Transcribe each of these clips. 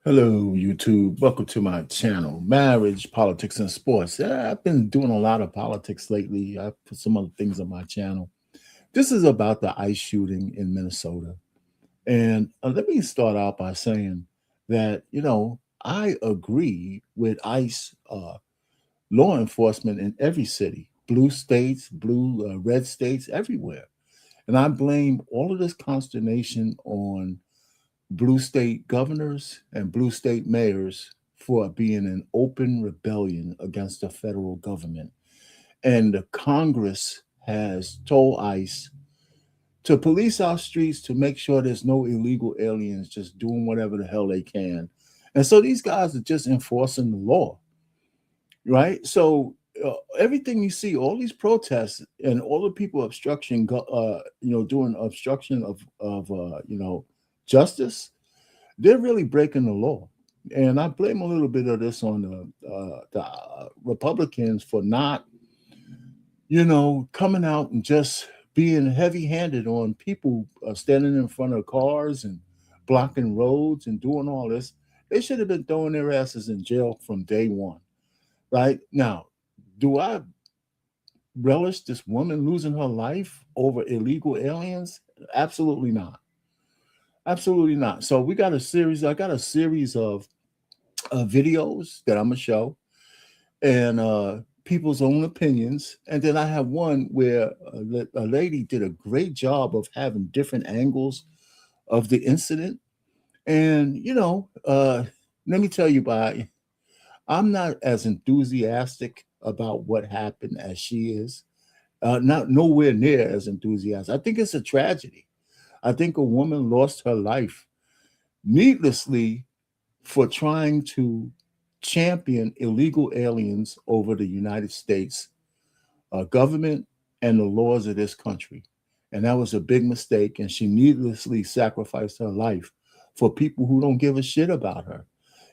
Hello, YouTube. Welcome to my channel, Marriage, Politics, and Sports. I've been doing a lot of politics lately. I put some other things on my channel. This is about the ICE shooting in Minnesota. And let me start out by saying that, I agree with ICE law enforcement in every city, blue states, red states, everywhere. And I blame all of this consternation on blue state governors and blue state mayors for being in open rebellion against the federal government. And the Congress has told ICE to police our streets to make sure there's no illegal aliens just doing whatever the hell they can. And so these guys are just enforcing the law, right? So everything you see, all these protests and all the people doing obstruction of justice, they're really breaking the law. And I blame a little bit of this on the Republicans for not, coming out and just being heavy handed on people standing in front of cars and blocking roads and doing all this. They should have been throwing their asses in jail from day one. Right now, do I relish this woman losing her life over illegal aliens? Absolutely not. Absolutely not. So we got a series. I got a series of videos that I'm gonna show, and people's own opinions. And then I have one where a lady did a great job of having different angles of the incident. And let me tell you, I'm not as enthusiastic about what happened as she is. Not nowhere near as enthusiastic. I think it's a tragedy. I think a woman lost her life needlessly for trying to champion illegal aliens over the United States government and the laws of this country. And that was a big mistake. And she needlessly sacrificed her life for people who don't give a shit about her.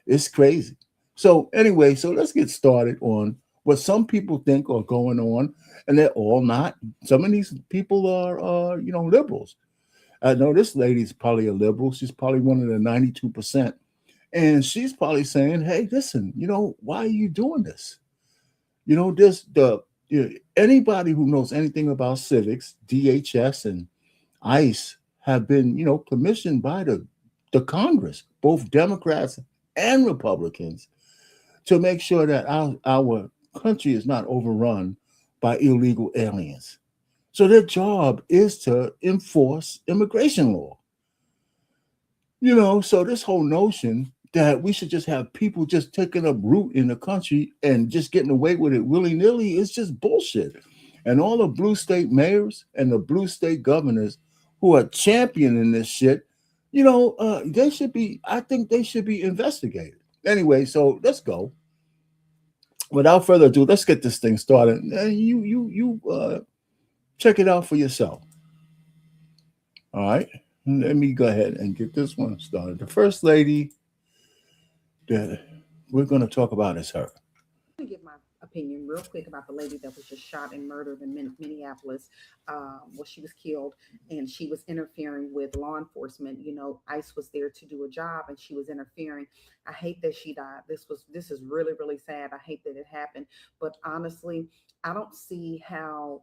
It's crazy. So, anyway, so let's get started on what some people think are going on, and they're all not. Some of these people are, liberals. I know this lady's probably a liberal. She's probably one of the 92%. And she's probably saying, hey, listen, why are you doing this? Anybody who knows anything about civics, DHS and ICE have been, commissioned by the Congress, both Democrats and Republicans, to make sure that our country is not overrun by illegal aliens. So their job is to enforce immigration law. So this whole notion that we should just have people just taking up root in the country and just getting away with it willy-nilly is just bullshit. And all the blue state mayors and the blue state governors who are championing this shit, they should be, I think they should be investigated. Anyway, so let's go. Without further ado, let's get this thing started. You check it out for yourself. All right. Let me go ahead and get this one started. The first lady that we're going to talk about is her. To give my opinion real quick about the lady that was just shot and murdered in Minneapolis. She was killed and she was interfering with law enforcement. ICE was there to do a job and she was interfering. I hate that she died. This is really, really sad. I hate that it happened. But honestly, I don't see how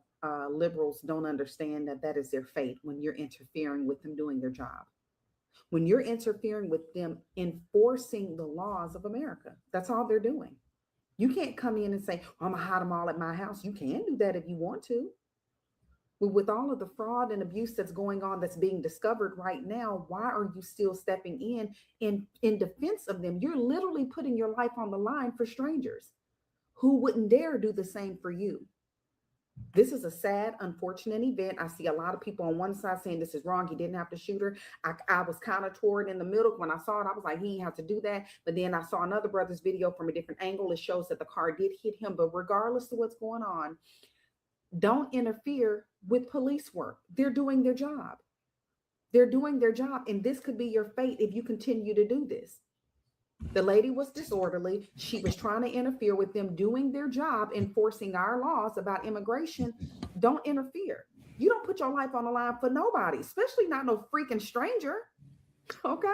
liberals don't understand that that is their fate when you're interfering with them doing their job. When you're interfering with them enforcing the laws of America, that's all they're doing. You can't come in and say, I'm going to hide them all at my house. You can do that if you want to. But with all of the fraud and abuse that's going on, that's being discovered right now, why are you still stepping in defense of them? You're literally putting your life on the line for strangers who wouldn't dare do the same for you. This is a sad, unfortunate event. I see a lot of people on one side saying this is wrong. He didn't have to shoot her. I was kind of toward in the middle. When I saw it, I was like, he didn't have to do that. But then I saw another brother's video from a different angle. It shows that the car did hit him. But regardless of what's going on, don't interfere with police work. They're doing their job. They're doing their job. And this could be your fate if you continue to do this. The lady was disorderly. She was trying to interfere with them doing their job, enforcing our laws about immigration. Don't interfere. You don't put your life on the line for nobody, especially not no freaking stranger. Okay?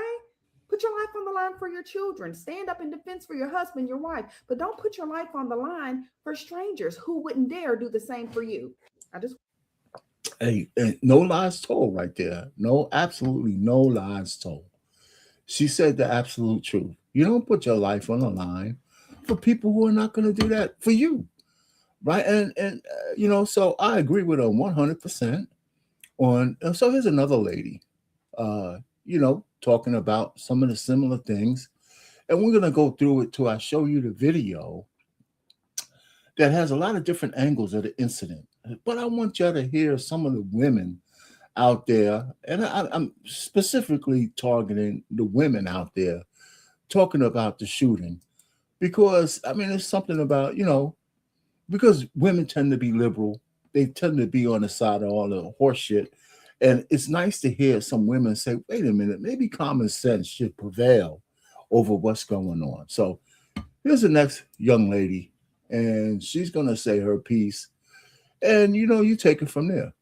Put your life on the line for your children. Stand up in defense for your husband, your wife, but don't put your life on the line for strangers who wouldn't dare do the same for you. I just Hey, and no lies told right there. No, absolutely no lies told. She said the absolute truth. You don't put your life on the line for people who are not going to do that for you, right? So I agree with her 100% on. So here's another lady, uh, talking about some of the similar things, and we're going to go through it till I show you the video that has a lot of different angles of the incident. But I want you to hear some of the women out there, and I'm specifically targeting the women out there talking about the shooting because I mean it's something about because women tend to be liberal, they tend to be on the side of all the horse shit, and it's nice to hear some women say, "Wait a minute, maybe common sense should prevail over what's going on." So here's the next young lady, and she's gonna say her piece, and you take it from there.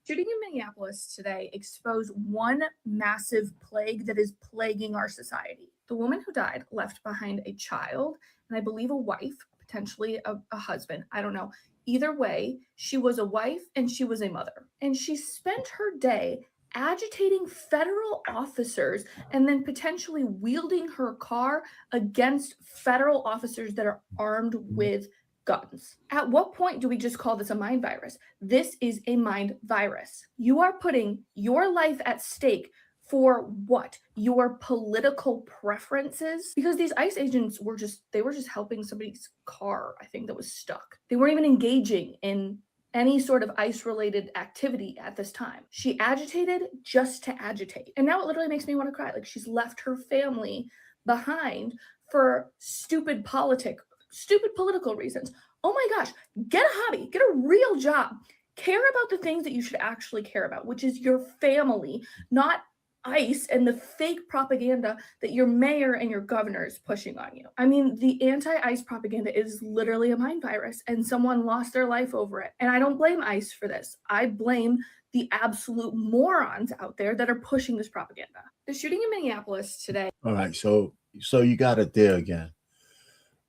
Shooting in Minneapolis today exposed one massive plague that is plaguing our society. The woman who died left behind a child and I believe a wife, potentially a husband. I don't know. Either way, she was a wife and she was a mother. And she spent her day agitating federal officers and then potentially wielding her car against federal officers that are armed with guns. At what point do we just call this a mind virus? This is a mind virus. You are putting your life at stake for what? Your political preferences? Because these ICE agents were just helping somebody's car, I think, that was stuck. They weren't even engaging in any sort of ICE related activity at this time. She agitated just to agitate. And now it literally makes me want to cry. Like she's left her family behind for stupid political reasons. Oh my gosh, get a hobby, get a real job. Care about the things that you should actually care about, which is your family, not ICE and the fake propaganda that your mayor and your governor is pushing on you. I mean, the anti-ICE propaganda is literally a mind virus and someone lost their life over it. And I don't blame ICE for this. I blame the absolute morons out there that are pushing this propaganda. The shooting in Minneapolis today. All right, so you got it there again,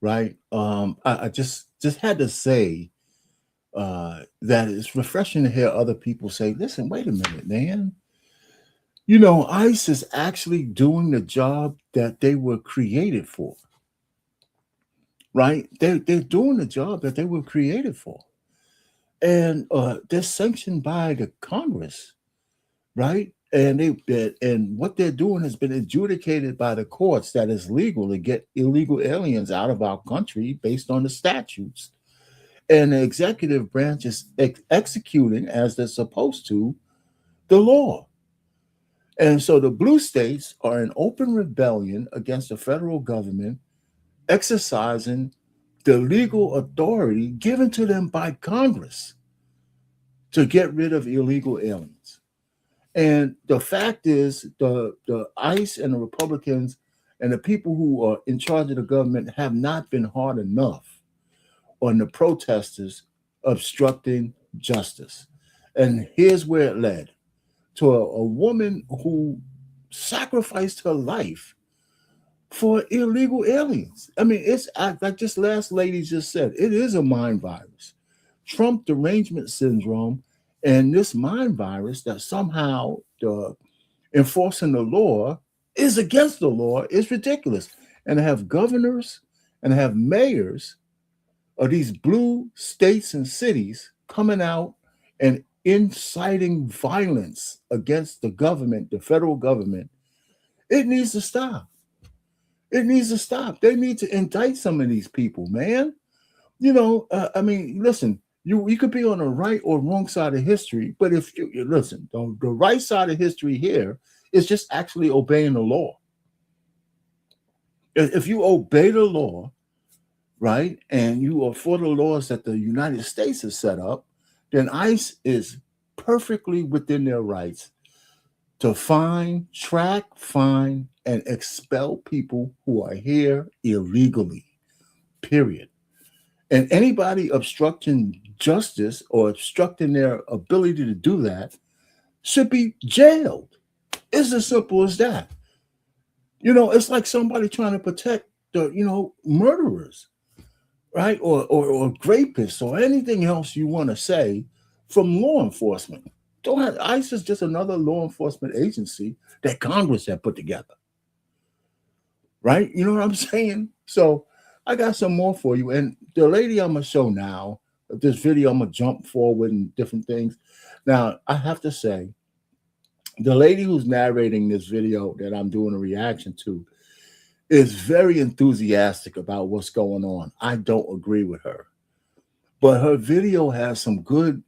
right? I just had to say that it's refreshing to hear other people say, "Listen, wait a minute, man. ICE is actually doing the job that they were created for, right? They're doing the job that they were created for, and they're sanctioned by the Congress, right? And what they're doing has been adjudicated by the courts that it's legal to get illegal aliens out of our country based on the statutes, and the executive branch is executing as they're supposed to the law. And so the blue states are in open rebellion against the federal government, exercising the legal authority given to them by Congress to get rid of illegal aliens. And the fact is, the ICE and the Republicans and the people who are in charge of the government have not been hard enough on the protesters obstructing justice. And here's where it led to a woman who sacrificed her life for illegal aliens. I mean, it's like this last lady just said, it is a mind virus. Trump derangement syndrome and this mind virus that somehow enforcing the law is against the law is ridiculous. And to have governors and have mayors of these blue states and cities coming out and inciting violence against the government, the federal government, it needs to stop. It needs to stop. They need to indict some of these people, man. I mean, listen, you could be on the right or wrong side of history, but if you listen, the right side of history here is just actually obeying the law. If you obey the law, right, and you are for the laws that the United States has set up, then ICE is perfectly within their rights to track, fine, and expel people who are here illegally, period. And anybody obstructing justice or obstructing their ability to do that should be jailed. It's as simple as that. It's like somebody trying to protect the, murderers, right? Or rapists or anything else you want to say from law enforcement. Don't have, ICE is just another law enforcement agency that Congress had put together, right? You know what I'm saying? So I got some more for you. And the lady I'm gonna show now, this video, I'm gonna jump forward and different things. Now I have to say, the lady who's narrating this video that I'm doing a reaction to is very enthusiastic about what's going on. I don't agree with her, but her video has some good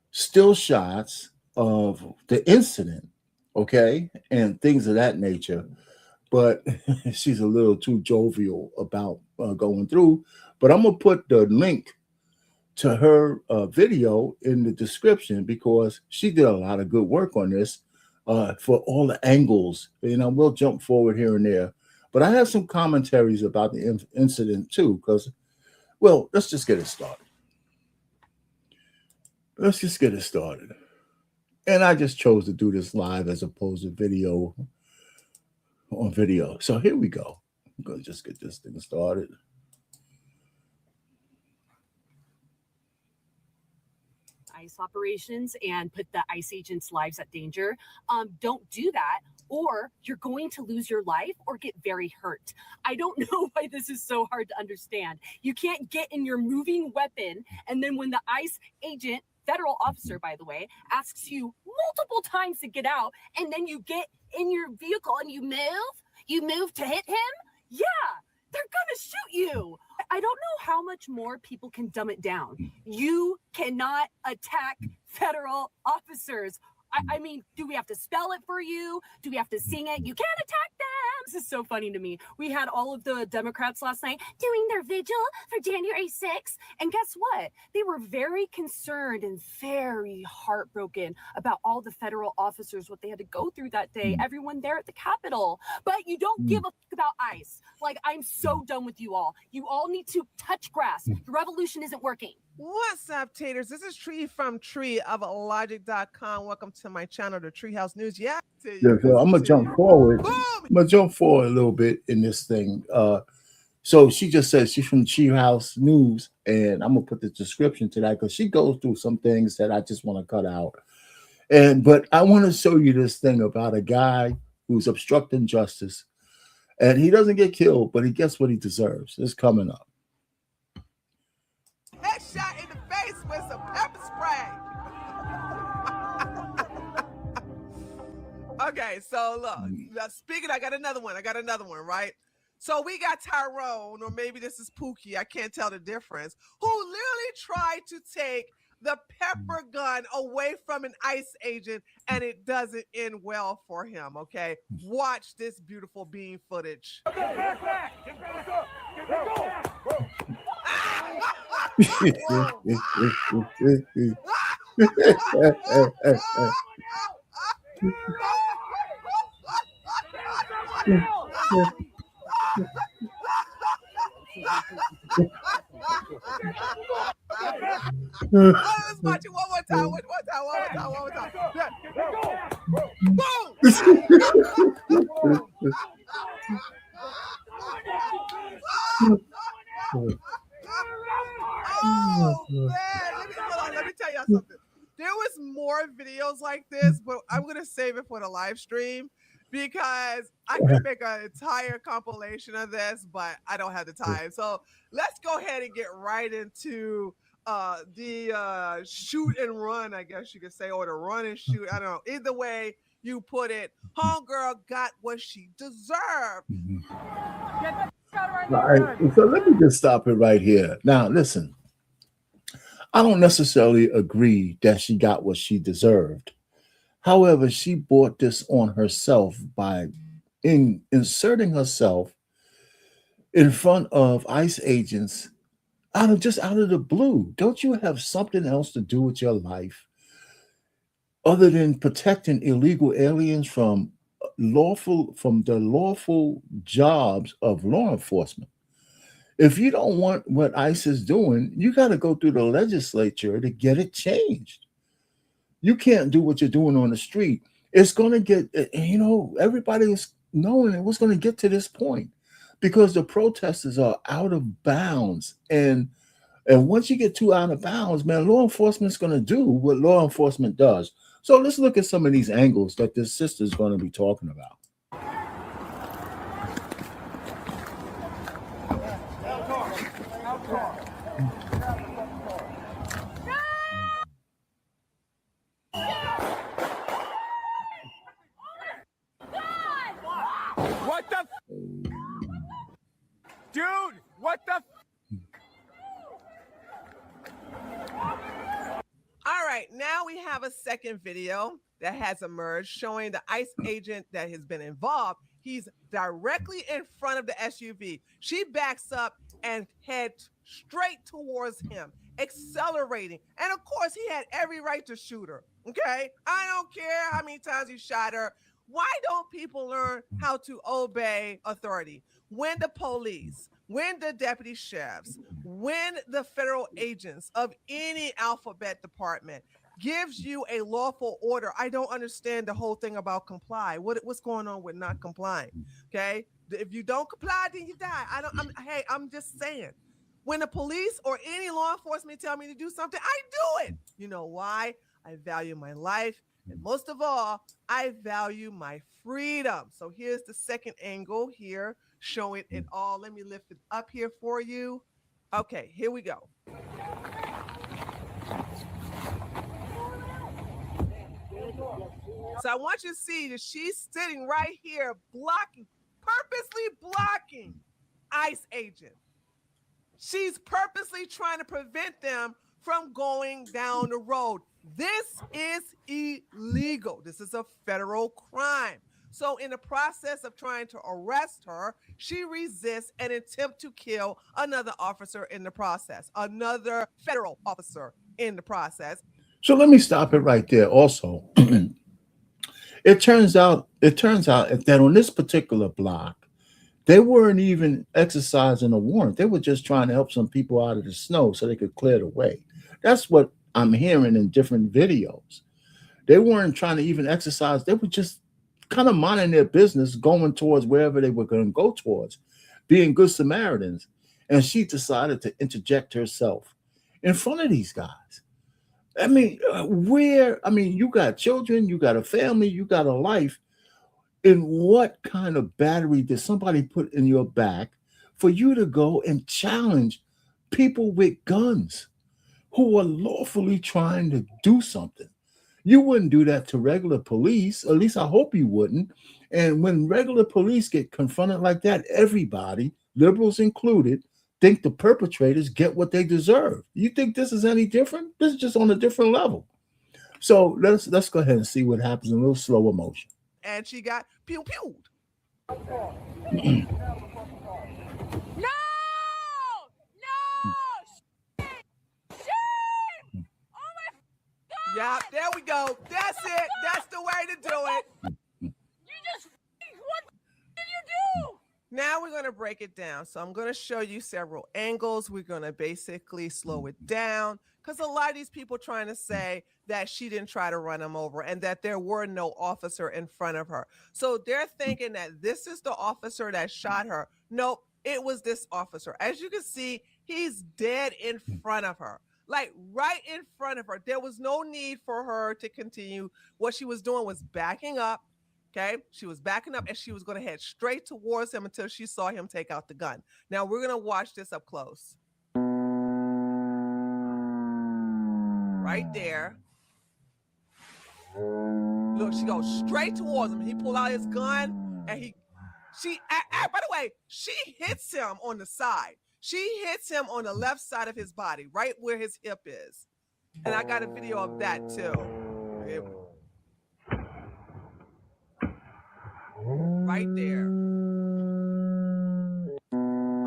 still shots of the incident, okay, and things of that nature. But she's a little too jovial about going through. But I'm gonna put the link to her video in the description because she did a lot of good work on this for all the angles. We'll jump forward here and there. But I have some commentaries about the incident too, because, well, let's just get it started. Let's just get it started. And I just chose to do this live as opposed to video on video. So here we go. I'm going to just get this thing started. ICE operations and put the ICE agents' lives at danger. Don't do that, or you're going to lose your life or get very hurt. I don't know why this is so hard to understand. You can't get in your moving weapon, and then when the ICE agent, federal officer, by the way, asks you multiple times to get out, and then you get in your vehicle and you move to hit him? Yeah, they're gonna shoot you. I don't know how much more people can dumb it down. You cannot attack federal officers. I mean, do we have to spell it for you? Do we have to sing it? You can't attack them. This is so funny to me. We had all of the Democrats last night doing their vigil for January 6th. And guess what? They were very concerned and very heartbroken about all the federal officers, what they had to go through that day, everyone there at the Capitol. But you don't give a fuck about ICE. Like, I'm so done with you all. You all need to touch grass. The revolution isn't working. What's up, taters? This is Tree from treeoflogic.com. Welcome to my channel, the Treehouse News. Yeah, so I'm gonna jump forward. Boom! I'm gonna jump forward a little bit in this thing. So she just says she's from Treehouse News, and I'm gonna put the description to that because she goes through some things that I just want to cut out. But I want to show you this thing about a guy who's obstructing justice, and he doesn't get killed, but he gets what he deserves. It's coming up. Headshot in the face with some pepper spray. Okay, so look, speaking, I got another one, right? So we got Tyrone, or maybe this is Pookie, I can't tell the difference, who literally tried to take the pepper gun away from an ICE agent, and it doesn't end well for him, okay? Watch this beautiful beam footage. Let's watch it one more time. Oh, man. Let me tell y'all something. There was more videos like this, but I'm going to save it for the live stream because I could make an entire compilation of this, but I don't have the time. So let's go ahead and get right into the shoot and run, I guess you could say, or the run and shoot. I don't know. Either way you put it, homegirl got what she deserved. All right. So let me just stop it right here. Now, listen. I don't necessarily agree that she got what she deserved. However, she brought this on herself by inserting herself in front of ICE agents out of the blue. Don't you have something else to do with your life other than protecting illegal aliens from the lawful jobs of law enforcement? If you don't want what ICE is doing, you got to go through the legislature to get it changed. You can't do what you're doing on the street. It's going to get, everybody is knowing it was going to get to this point because the protesters are out of bounds. And once you get too out of bounds, man, law enforcement's going to do what law enforcement does. So let's look at some of these angles that this sister's going to be talking about. What the? Dude, what the? All right, now we have a second video that has emerged showing the ICE agent that has been involved. He's directly in front of the SUV. She backs up and heads straight towards him, accelerating. And of course, he had every right to shoot her. Okay? I don't care how many times he shot her. Why don't people learn how to obey authority? When the police, when the deputy sheriffs, when the federal agents of any alphabet department gives you a lawful order, I don't understand the whole thing about comply. What's going on with not complying? Okay, if you don't comply, then you die. I'm just saying. When the police or any law enforcement tell me to do something, I do it. You know why? I value my life, and most of all, I value my freedom. So here's the second angle here, showing it all. Let me lift it up here for you. Okay, here we go. So I want you to see that she's sitting right here blocking, purposely blocking ICE agent. She's purposely trying to prevent them from going down the road. This is illegal. This is a federal crime. So in the process of trying to arrest her, she resists an attempt to kill another officer in the process, another federal officer in the process. So let me stop it right there also. It turns out that on this particular block, they weren't even exercising a warrant. They were just trying to help some people out of the snow so they could clear the way. That's what I'm hearing in different videos. They weren't trying to even exercise. They were just kind of minding their business, going towards wherever they were going to go towards, being good Samaritans. And she decided to interject herself in front of these guys. I mean, you got children, you got a family, you got a life. In what kind of battery did somebody put in your back for you to go and challenge people with guns who are lawfully trying to do something? You wouldn't do that to regular police. At least I hope you wouldn't. And when regular police get confronted like that, everybody, liberals included, think the perpetrators get what they deserve. You think this is any different? This is just on a different level. So let's go ahead and see what happens in a little slower motion. And she got pew-pewed. No! Shame! Oh my God! Yeah, there we go. That's it. That's the way to do it. You just, what did you do? Now we're going to break it down. So I'm going to show you several angles. We're going to basically slow it down because a lot of these people trying to say that she didn't try to run him over and that there were no officer in front of her. So they're thinking that this is the officer that shot her. Nope, it was this officer. As you can see, he's dead in front of her, like right in front of her. There was no need for her to continue. What she was doing was backing up. Okay, she was backing up and she was going to head straight towards him until she saw him take out the gun. Now we're going to watch this up close. Right there. Look, she goes straight towards him. He pulled out his gun and by the way, she hits him on the side. She hits him on the left side of his body, right where his hip is. And I got a video of that too. Right there.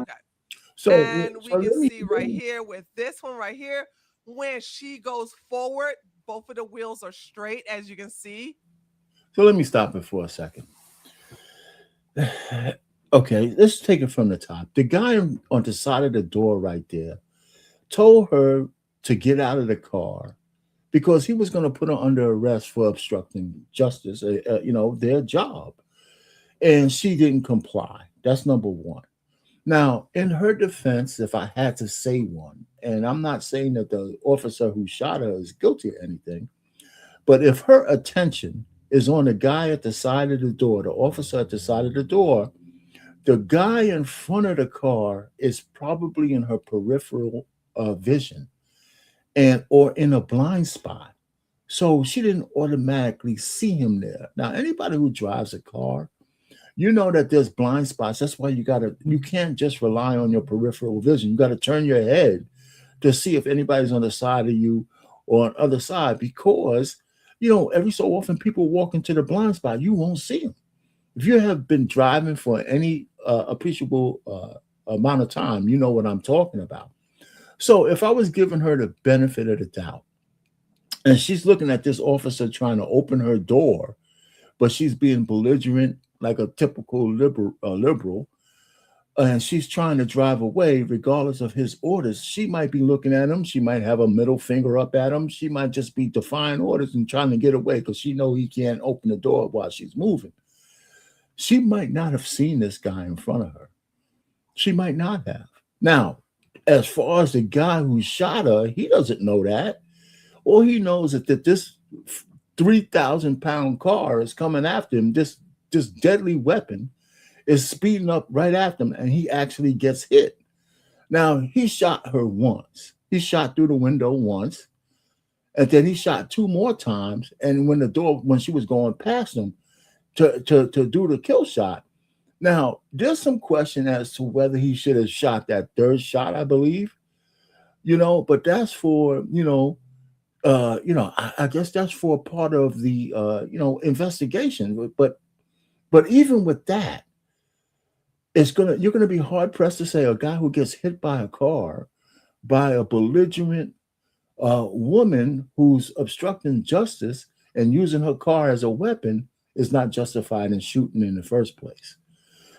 Okay. So and we can see right here with this one right here, when she goes forward, both of the wheels are straight, as you can see. So let me stop it for a second. Okay, let's take it from the top. The guy on the side of the door right there told her to get out of the car because he was going to put her under arrest for obstructing justice, their job. and she didn't comply. That's number one. Now, in her defense, if I had to say one, and I'm not saying that the officer who shot her is guilty of anything, but if her attention is on the guy at the side of the door, the officer at the side of the door, the guy in front of the car is probably in her peripheral vision and or in a blind spot. So she didn't automatically see him there. Now, anybody who drives a car, you know that there's blind spots. That's why you can't just rely on your peripheral vision. You got to turn your head to see if anybody's on the side of you or on the other side, because every so often people walk into the blind spot, you won't see them. If you have been driving for any appreciable amount of time, you know what I'm talking about. So if I was giving her the benefit of the doubt, and she's looking at this officer trying to open her door, but she's being belligerent like a typical liberal, and she's trying to drive away regardless of his orders. She might be looking at him. She might have a middle finger up at him. She might just be defying orders and trying to get away because she know he can't open the door while she's moving. She might not have seen this guy in front of her. She might not have. Now, as far as the guy who shot her, he doesn't know that. All he knows is that this 3,000-pound car is coming after him. This deadly weapon is speeding up right after him, and he actually gets hit. Now, he shot her once. He shot through the window once, and then he shot two more times. And when she was going past him to do the kill shot. Now, there's some question as to whether he should have shot that third shot, I believe. But that's for, I guess that's for part of the investigation. But even with that, you're gonna be hard pressed to say a guy who gets hit by a car by a belligerent woman who's obstructing justice and using her car as a weapon is not justified in shooting in the first place.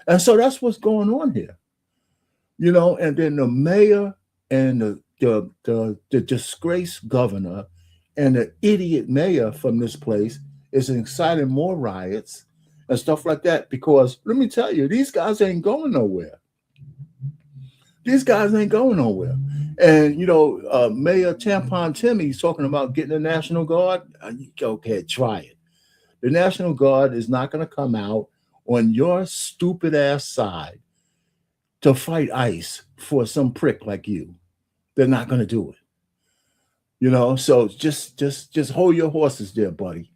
And so that's what's going on here. And then the mayor and the disgraced governor and the idiot mayor from this place is inciting more riots and stuff like that, because let me tell you, these guys ain't going nowhere. These guys ain't going nowhere. And Mayor Tampon Timmy's talking about getting the National Guard. Okay, try it. The National Guard is not going to come out on your stupid ass side to fight ICE for some prick like you. They're not going to do it. So just hold your horses there, buddy.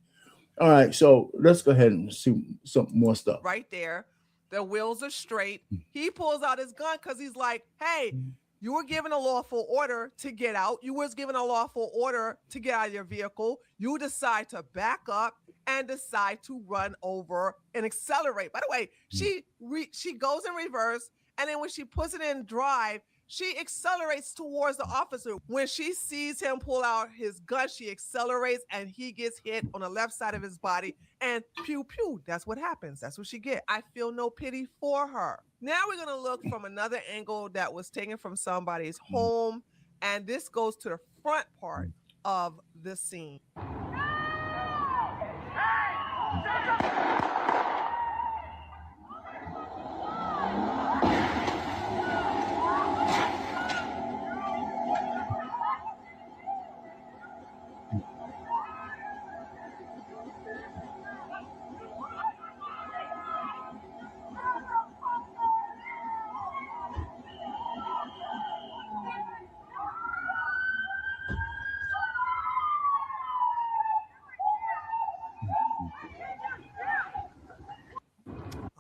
All right, so let's go ahead and see some more stuff. Right there. The wheels are straight. He pulls out his gun because he's like, hey, you were given a lawful order to get out. You was given a lawful order to get out of your vehicle. You decide to back up and decide to run over and accelerate. By the way, she goes in reverse, and then when she puts it in drive, she accelerates towards the officer. When she sees him pull out his gun, she accelerates and he gets hit on the left side of his body, and pew, pew. That's what happens. That's what she get. I feel no pity for her. Now we're going to look from another angle that was taken from somebody's home, and this goes to the front part of the scene.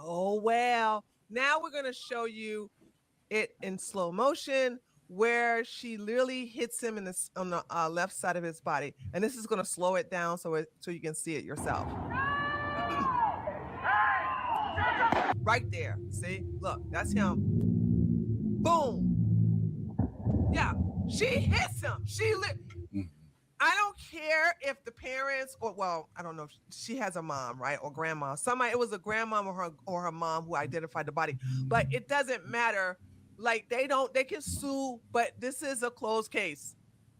Oh, well, now we're going to show you it in slow motion where she literally hits him on the left side of his body. And this is going to slow it down so you can see it yourself. Right there. See? Look, that's him. Boom. Yeah, she hits him. I don't care if the parents, I don't know if she has a mom, right? Or grandma. It was a grandma or her mom who identified the body. But it doesn't matter. Like, they can sue, but this is a closed case.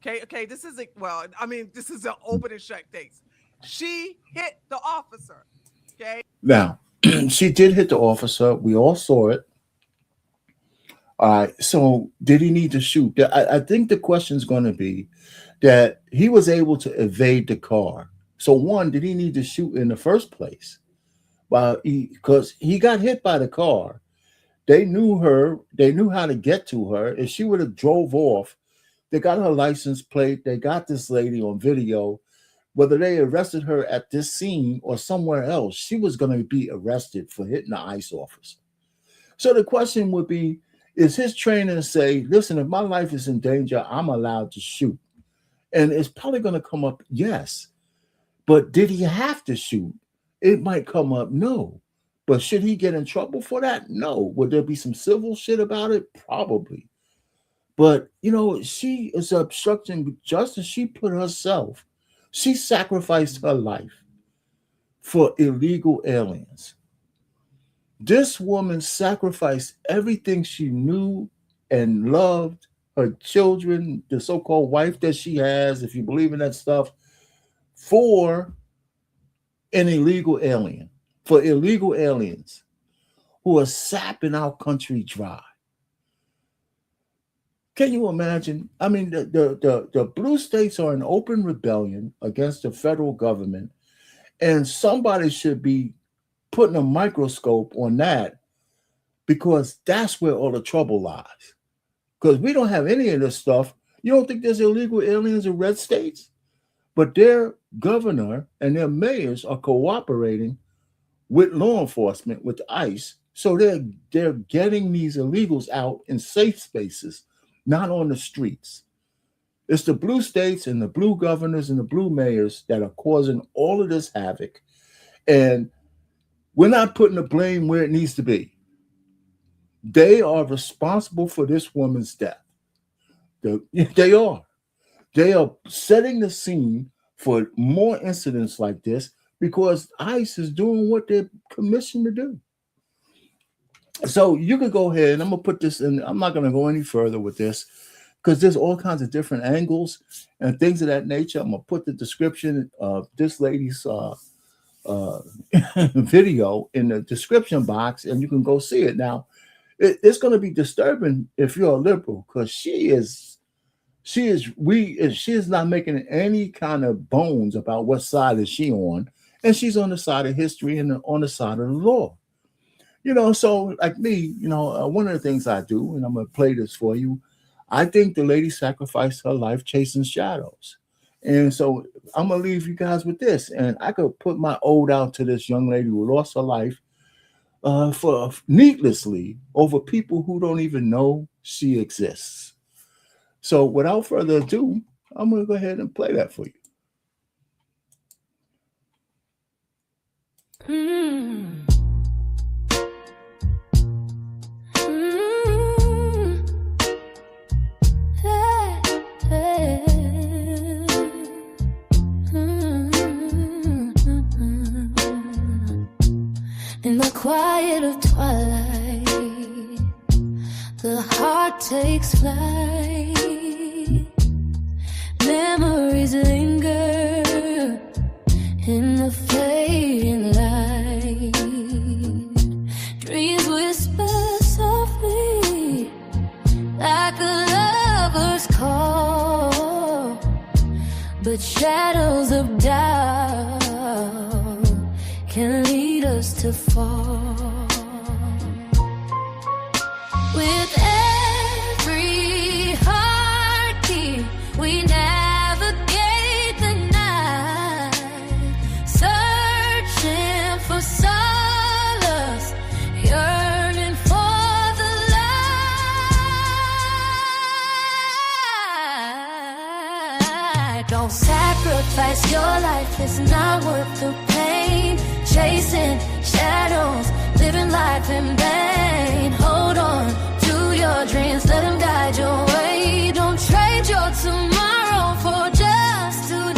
Okay, this is an open and shut case. She hit the officer. Okay. Now, She did hit the officer. We all saw it. All right. So did he need to shoot? I think the question is going to be that he was able to evade the car. So one, did he need to shoot in the first place? Well, because he got hit by the car. They knew her. They knew how to get to her. If she would have drove off, they got her license plate. They got this lady on video. Whether they arrested her at this scene or somewhere else, she was going to be arrested for hitting the ICE officer. So the question would be, is his trainer say, listen, if my life is in danger, I'm allowed to shoot? And it's probably going to come up, yes. But did he have to shoot? It might come up, no. But should he get in trouble for that? No. Would there be some civil shit about it? Probably. But, she is obstructing justice. She put herself, she sacrificed her life for illegal aliens. This woman sacrificed everything she knew and loved, her children, the so-called wife that she has, if you believe in that stuff, for an illegal alien, for illegal aliens who are sapping our country dry. Can you imagine? I mean, the blue states are in open rebellion against the federal government, and somebody should be putting a microscope on that, because that's where all the trouble lies. Because we don't have any of this stuff. You don't think there's illegal aliens in red states? But their governor and their mayors are cooperating with law enforcement, with ICE. So they're getting these illegals out in safe spaces, not on the streets. It's the blue states and the blue governors and the blue mayors that are causing all of this havoc. And we're not putting the blame where it needs to be. They are responsible for this woman's death. They are. They are setting the scene for more incidents like this because ICE is doing what they're commissioned to do. So you could go ahead, and I'm going to put this in. I'm not going to go any further with this because there's all kinds of different angles and things of that nature. I'm going to put the description of this lady's video in the description box, and you can go see it. Now, it's going to be disturbing if you're a liberal, because she is not making any kind of bones about what side is she on, and she's on the side of history and on the side of the law. So like me, one of the things I do, and I'm going to play this for you, I think the lady sacrificed her life chasing shadows. And so I'm going to leave you guys with this. And I could put my ode out to this young lady who lost her life for needlessly over people who don't even know she exists. So without further ado, I'm going to go ahead and play that for you. In the quiet of twilight, the heart takes flight. Memories linger in the fading light. Dreams whisper softly like a lover's call, but shadows of doubt can lead us to fall. With every heartbeat, we navigate the night, searching for solace, yearning for the light. Don't sacrifice your life, it's not worth the pain. Chasing shadows, living life in vain. Hold on to your dreams, let them guide your way. Don't trade your tomorrow for just today.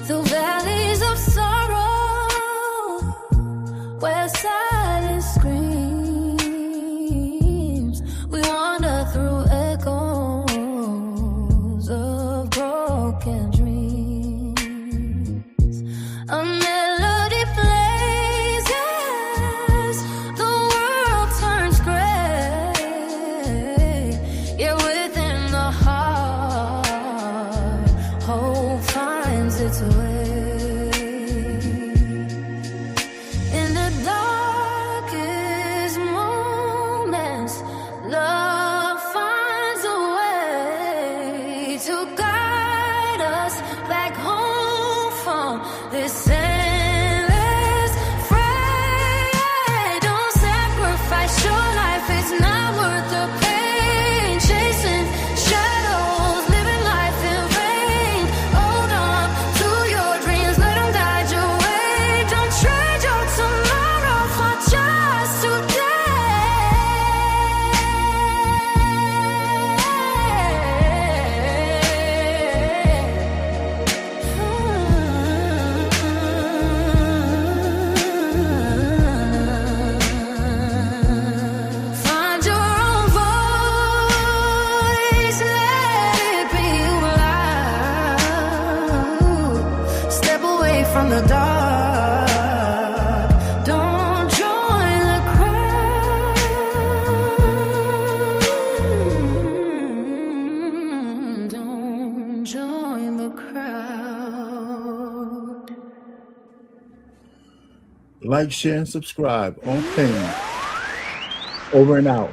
The valleys of sorrow, where stop. Don't join the crowd. Don't join the crowd. Like, share, and subscribe on Pain. Over and out.